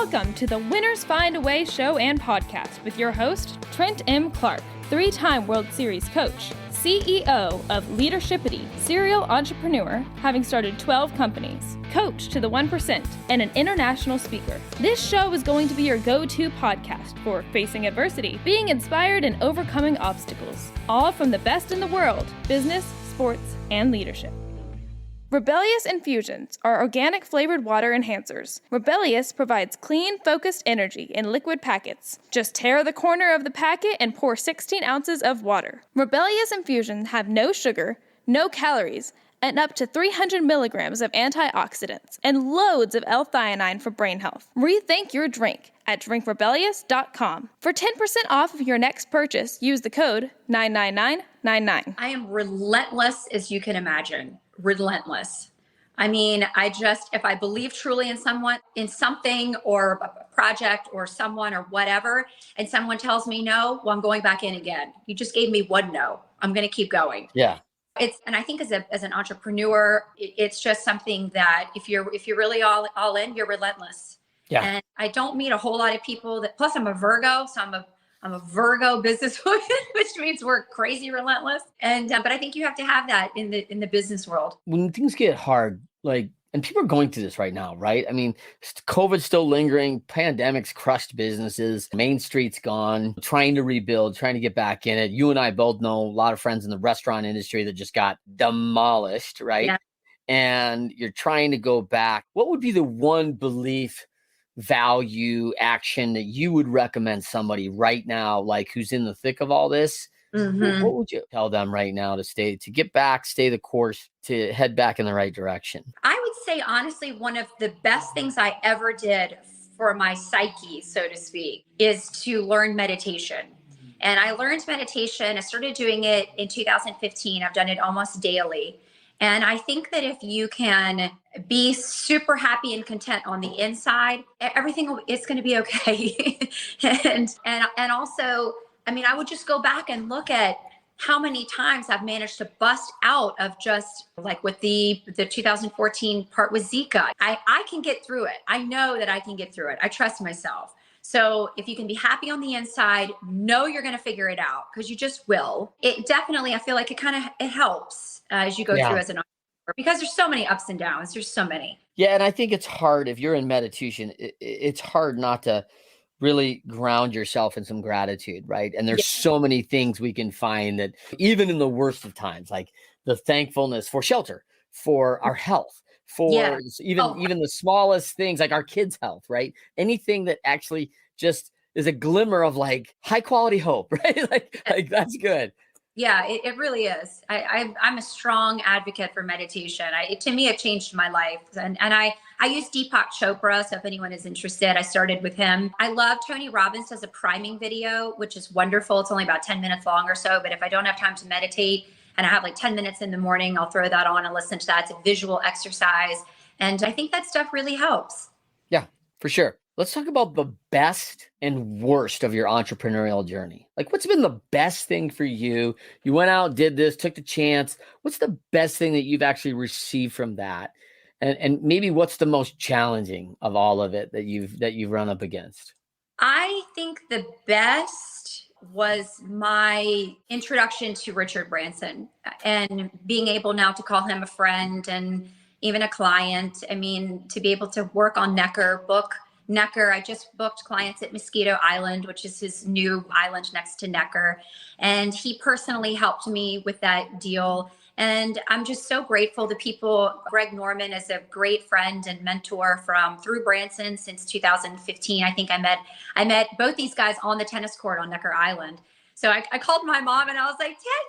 Welcome to the Winners Find a Way show and podcast with your host, Trent M. Clark, 3-time World Series coach, CEO of Leadershipity, serial entrepreneur, having started 12 companies, coach to the 1%, and an international speaker. This show is going to be your go-to podcast for facing adversity, being inspired, and overcoming obstacles, all from the best in the world, business, sports, and leadership. Rebellious infusions are organic flavored water enhancers. Rebellious provides clean, focused energy in liquid packets. Just tear the corner of the packet and pour 16 ounces of water. Rebellious infusions have no sugar, no calories, and up to 300 milligrams of antioxidants and loads of L-theanine for brain health. Rethink your drink at drinkrebellious.com. For 10% off of your next purchase, use the code 99999. I am relentless as you can imagine. Relentless. I mean, if I believe truly in someone, in something or a project or someone or whatever, and someone tells me no, well, I'm going back in again. You just gave me one no. I'm going to keep going. Yeah. And I think as an entrepreneur, it's just something that if you're really all in, you're relentless. Yeah. And I don't meet a whole lot of people plus I'm a Virgo, so I'm a Virgo businesswoman, which means we're crazy relentless. And but I think you have to have that in the business world. When things get hard, and people are going through this right now, right? I mean, COVID's still lingering, pandemic's crushed businesses, Main Street's gone, trying to rebuild, trying to get back in it. You and I both know a lot of friends in the restaurant industry that just got demolished, right? Yeah. And you're trying to go back. What would be the one belief, value, action that you would recommend somebody right now, like who's in the thick of all this? Mm-hmm. What would you tell them right now to get back, stay the course, to head back in the right direction? I would say, honestly, one of the best things I ever did for my psyche, so to speak, is to learn meditation. And I learned meditation. I started doing it in 2015. I've done it almost daily. And I think that if you can be super happy and content on the inside, everything is going to be okay. and also, I mean, I would just go back and look at how many times I've managed to bust out of just like with the 2014 part with Zika. I can get through it. I know that I can get through it. I trust myself. So if you can be happy on the inside, know you're going to figure it out because you just will. It definitely, I feel like it helps as you go through as an entrepreneur because there's so many ups and downs. There's so many. Yeah. And I think it's hard if you're in meditation, it's hard not to really ground yourself in some gratitude, right? And there's so many things we can find that even in the worst of times, like the thankfulness for shelter, for our health, for even the smallest things like our kids' health, right? Anything that actually just is a glimmer of like high quality hope, right? like that's good. Yeah, it really is. I'm a strong advocate for meditation. To me, it changed my life. And I use Deepak Chopra. So if anyone is interested, I started with him. I love Tony Robbins does a priming video, which is wonderful. It's only about 10 minutes long or so. But if I don't have time to meditate and I have like 10 minutes in the morning, I'll throw that on and listen to that. It's a visual exercise. And I think that stuff really helps. Yeah, for sure. Let's talk about the best and worst of your entrepreneurial journey. Like what's been the best thing for you? You went out, did this, took the chance. What's the best thing that you've actually received from that? And maybe what's the most challenging of all of it that you've run up against? I think the best was my introduction to Richard Branson and being able now to call him a friend and even a client. I mean, to be able to work on book Necker. I just booked clients at Mosquito Island, which is his new island next to Necker. And he personally helped me with that deal. And I'm just so grateful to people. Greg Norman is a great friend and mentor through Branson since 2015. I think I met both these guys on the tennis court on Necker Island. So I called my mom and I was like, Ted,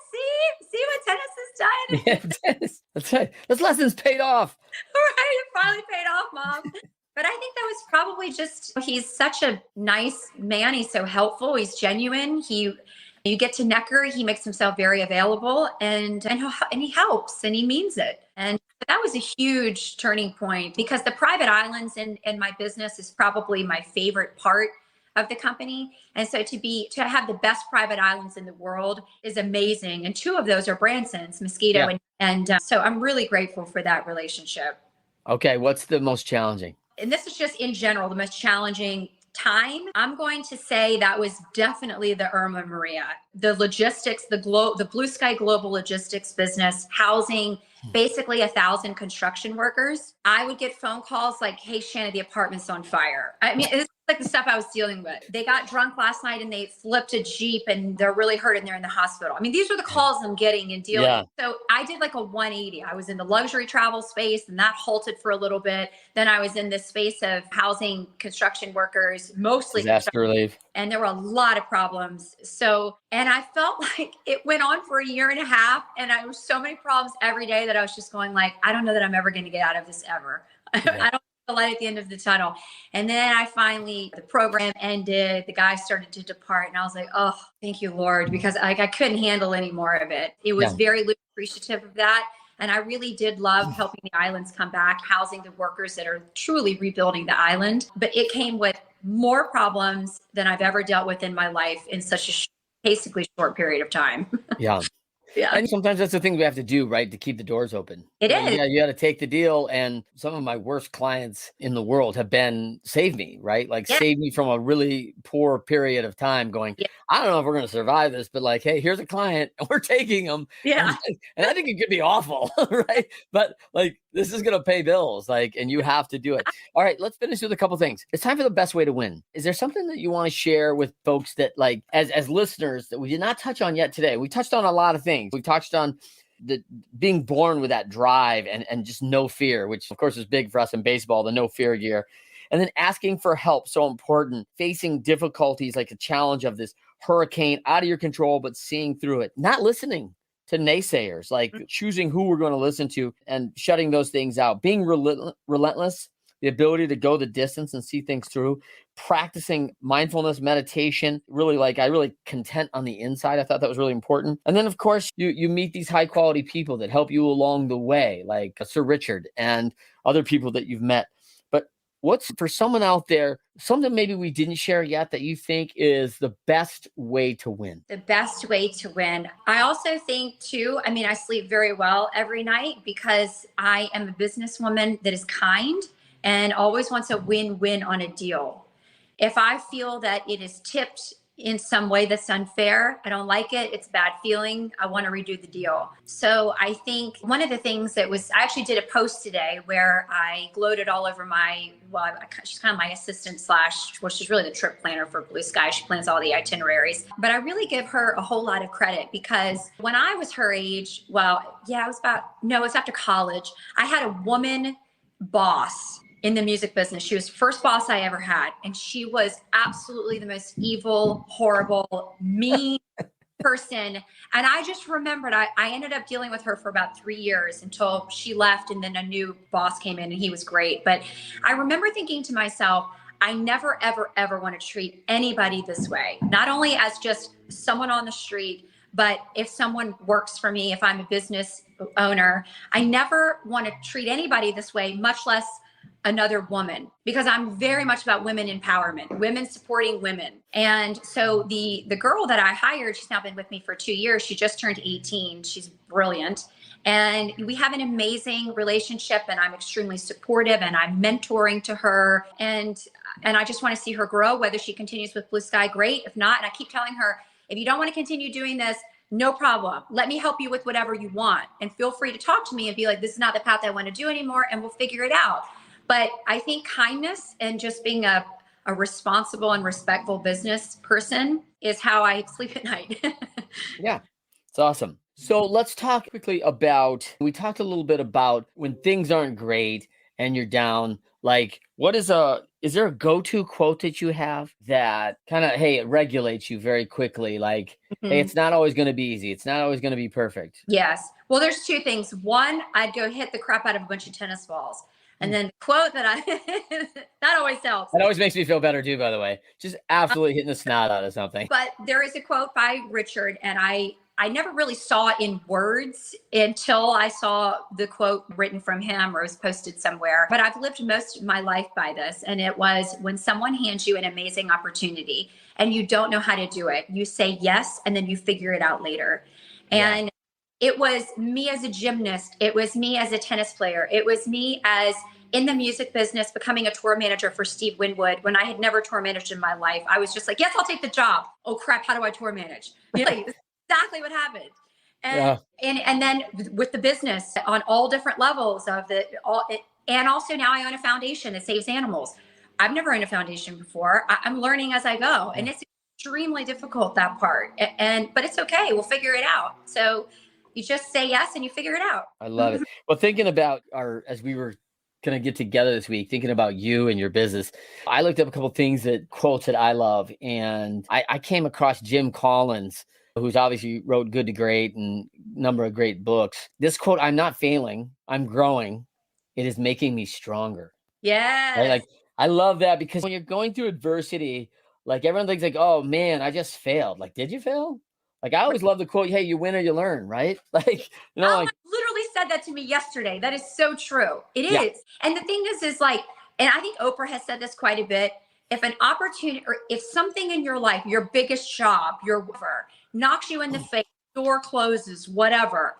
see what tennis has done? Yeah, tennis. That's right. This lesson's paid off. Right, it finally paid off, Mom. But I think that was probably just, he's such a nice man. He's so helpful. He's genuine. You get to Necker, he makes himself very available and he helps and he means it. And that was a huge turning point because the private islands in my business is probably my favorite part of the company. And so to have the best private islands in the world is amazing. And 2 of those are Branson's, Mosquito. Yeah. And so I'm really grateful for that relationship. Okay. What's the most challenging? and this is just in general, the most challenging time, I'm going to say that was definitely the Irma and Maria, the logistics, the blue sky global logistics business, housing basically 1,000 construction workers. I would get phone calls like, hey, Shanna, the apartment's on fire. I mean, it's like the stuff I was dealing with. They got drunk last night and they flipped a Jeep and they're really hurt and they're in the hospital. I mean, these are the calls I'm getting and dealing with. So I did like a 180. I was in the luxury travel space and that halted for a little bit. Then I was in this space of housing construction workers, mostly disaster relief. And there were a lot of problems. So, and I felt like it went on for a year and a half. And I was so many problems every day that I was just going like, I don't know that I'm ever going to get out of this ever. I don't the light at the end of the tunnel. And then I finally, the program ended, the guy started to depart. And I was like, oh, thank you, Lord, because I couldn't handle any more of it. It was very appreciative of that. And I really did love helping the islands come back, housing the workers that are truly rebuilding the island. But it came with more problems than I've ever dealt with in my life in such a basically short period of time. Yeah. Yeah. And sometimes that's the thing we have to do, right? To keep the doors open. It is. Yeah, you got to take the deal. And some of my worst clients in the world have been save me, right? Like save me from a really poor period of time going, I don't know if we're going to survive this, but like, hey, here's a client and we're taking them. Yeah. And I think it could be awful, right? But like, this is going to pay bills, like, and you have to do it. All right, let's finish with a couple things. It's time for the best way to win. Is there something that you want to share with folks that like, as listeners that we did not touch on yet today? We touched on a lot of things. We touched on the being born with that drive and just no fear, which of course is big for us in baseball, the no fear gear. And then asking for help, so important. Facing difficulties like a challenge of this hurricane out of your control, but seeing through it. Not listening to naysayers, like choosing who we're going to listen to and shutting those things out. Being relentless, the ability to go the distance and see things through. Practicing mindfulness, meditation, really content on the inside. I thought that was really important. And then, of course, you meet these high quality people that help you along the way, like Sir Richard and other people that you've met. But what's for someone out there, something maybe we didn't share yet that you think is the best way to win? The best way to win. I also think too, I mean, I sleep very well every night because I am a businesswoman that is kind and always wants a win-win on a deal. If I feel that it is tipped in some way that's unfair, I don't like it, it's a bad feeling, I want to redo the deal. So I think one of the things that was, I actually did a post today where I gloated all over she's kind of my assistant she's really the trip planner for Blue Sky. She plans all the itineraries. But I really give her a whole lot of credit because when I was her age, it's after college, I had a woman boss in the music business. She was the first boss I ever had. And she was absolutely the most evil, horrible, mean person. And I just remembered, I ended up dealing with her for about 3 years until she left. And then a new boss came in and he was great. But I remember thinking to myself, I never, ever, ever want to treat anybody this way. Not only as just someone on the street, but if someone works for me, if I'm a business owner, I never want to treat anybody this way, much less another woman, because I'm very much about women empowerment, women supporting women. And so the girl that I hired, she's now been with me for 2 years. She just turned 18. She's brilliant. And we have an amazing relationship and I'm extremely supportive and I'm mentoring to her. And I just want to see her grow, whether she continues with Blue Sky, great. If not, and I keep telling her, if you don't want to continue doing this, no problem. Let me help you with whatever you want. And feel free to talk to me and be like, this is not the path I want to do anymore. And we'll figure it out. But I think kindness and just being a responsible and respectful business person is how I sleep at night. Yeah, it's awesome. So let's talk quickly we talked a little bit about when things aren't great and you're down, like is there a go-to quote that you have that kind of, hey, it regulates you very quickly? Like, hey, it's not always going to be easy. It's not always going to be perfect. Yes. Well, there's two things. One, I'd go hit the crap out of a bunch of tennis balls. And then the quote that that always helps. That always makes me feel better too, by the way. Just absolutely hitting the snot out of something. But there is a quote by Richard, and I never really saw it in words until I saw the quote written from him or it was posted somewhere. But I've lived most of my life by this. And it was, when someone hands you an amazing opportunity and you don't know how to do it, you say yes, and then you figure it out later. And it was me as a gymnast. It was me as a tennis player. It was me as in the music business, becoming a tour manager for Steve Winwood when I had never tour managed in my life. I was just like, yes, I'll take the job. Oh crap, how do I tour manage? You know, like, exactly what happened. And then with the business on all different levels of and also now I own a foundation that saves animals. I've never owned a foundation before. I'm learning as I go, and it's extremely difficult, that part. But it's okay. We'll figure it out. So you just say yes and you figure it out. I love it. Well, thinking about as we were going to get together this week, thinking about you and your business, I looked up a couple of quotes that I love. And I came across Jim Collins, who's obviously wrote Good to Great and a number of great books. This quote, "I'm not failing, I'm growing. It is making me stronger." Yes. Right? Like, I love that, because when you're going through adversity, like, everyone thinks like, oh man, I just failed. Like, did you fail? Like, I always love the quote, hey, you win or you learn, right? Like, like, literally said that to me yesterday. That is so true. It is. Yeah. And the thing is like, and I think Oprah has said this quite a bit. If an opportunity, or if something in your life, your biggest job, your whatever, knocks you in the face, door closes, whatever,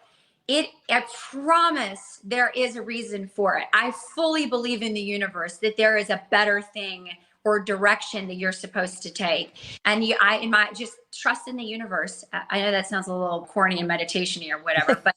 I promise there is a reason for it. I fully believe in the universe that there is a better thing or direction that you're supposed to take. And just trust in the universe. I know that sounds a little corny and meditation-y or whatever, but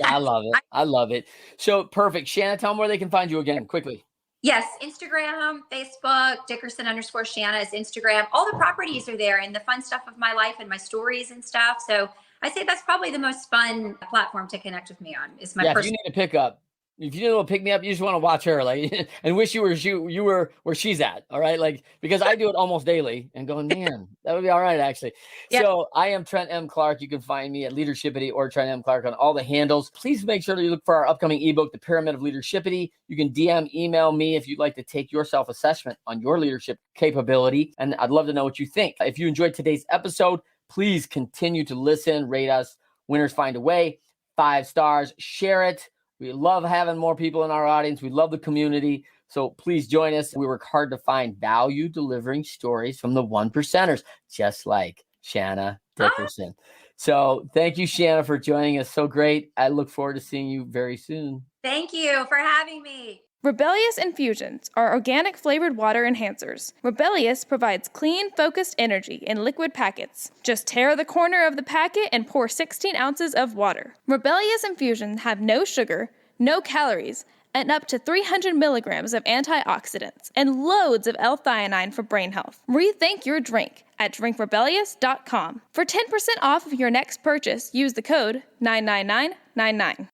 I love it. I love it. So perfect. Shanna, tell them where they can find you again, quickly. Yes, Instagram, Facebook, Dickerson_Shanna is Instagram. All the properties are there and the fun stuff of my life and my stories and stuff. So I say that's probably the most fun platform to connect with me on. Is my If you need a pickup, if you need a little pick me up, you just want to watch her, like, and wish you were where she's at. All right. Like, because I do it almost daily and going, man, that would be all right, actually. Yeah. So I am Trent M. Clark. You can find me at Leadershipity or Trent M. Clark on all the handles. Please make sure that you look for our upcoming ebook, The Pyramid of Leadershipity. You can email me if you'd like to take your self-assessment on your leadership capability. And I'd love to know what you think. If you enjoyed today's episode, please continue to listen, rate us. Winners Find a Way, 5 stars, share it. We love having more people in our audience. We love the community. So please join us. We work hard to find value delivering stories from the 1%ers, just like Shanna Dickerson. So thank you, Shanna, for joining us. So great. I look forward to seeing you very soon. Thank you for having me. Rebellious Infusions are organic flavored water enhancers. Rebellious provides clean, focused energy in liquid packets. Just tear the corner of the packet and pour 16 ounces of water. Rebellious Infusions have no sugar, no calories, and up to 300 milligrams of antioxidants and loads of L-theanine for brain health. Rethink your drink at drinkrebellious.com. For 10% off of your next purchase, use the code 99999.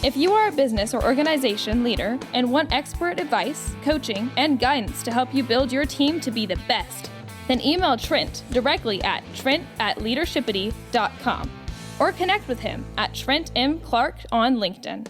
If you are a business or organization leader and want expert advice, coaching, and guidance to help you build your team to be the best, then email Trent directly at trent@leadershipity.com or connect with him at Trent M. Clark on LinkedIn.